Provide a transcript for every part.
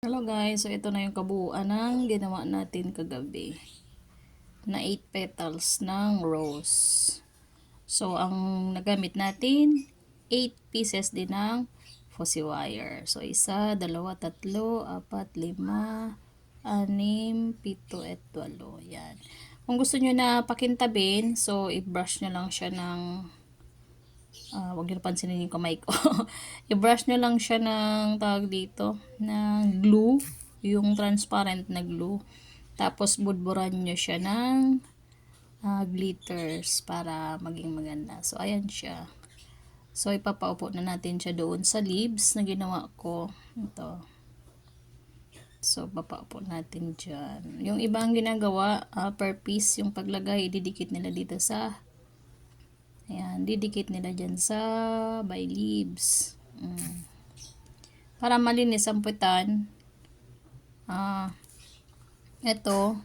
Hello guys, so ito na yung kabuuan ng ginawa natin kagabi na 8 petals ng rose. So ang nagamit natin 8 pieces din ng fussy wire. So isa, dalawa, tatlo, apat, lima, anim, pito, at 12. Yan. Kung gusto nyo na pakintabin, so i-brush nyo lang siya ng wag nyo pansinin yung kamay ko. I-brush nyo lang siya ng tawag dito, ng glue, yung transparent na glue. Tapos budburan nyo siya ng glitters para maging maganda. So ayan siya. So ipapaupo na natin siya doon sa leaves na ginawa ko. Ito. So papaupo natin dyan. Yung ibang ginagawa, per piece yung paglagay, ididikit nila dito sa ayan, didikit nila dyan sa by leaves. Para malinis ang putan. Ito,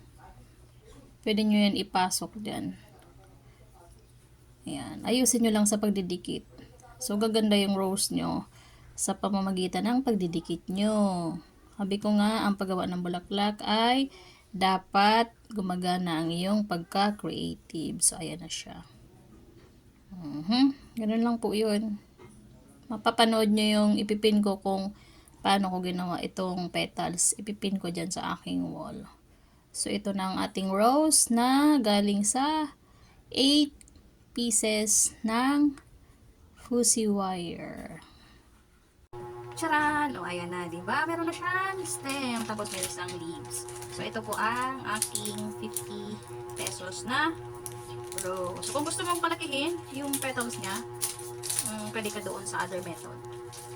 pwede nyo yan ipasok dyan. Ayan, ayusin nyo lang sa pagdidikit. So, gaganda yung rose nyo sa pamamagitan ng pagdidikit nyo. Sabi ko nga, ang paggawa ng bulaklak ay dapat gumagana ang iyong pagka-creative. So, ayan na siya. Ganun lang po yun. Mapapanood nyo yung ipipin ko kung paano ko ginawa itong petals. Ipipin ko dyan sa aking wall. So, ito na ang ating rose na galing sa 8 pieces ng fussy wire. Charan! O, ayan na, diba? Meron na siyang stem, tapos meron siyang leaves. So, ito po ang aking 50 pesos na rose. So, kung gusto mong palakihin yung petals niya, pwede ka doon sa other method.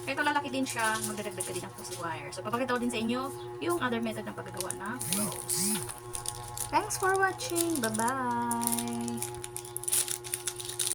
Ito lalaki din siya, magdadagdag ka din ng fussy wire. So, papakita ko din sa inyo yung other method ng paggagawa ng rose. Thanks for watching! Bye-bye!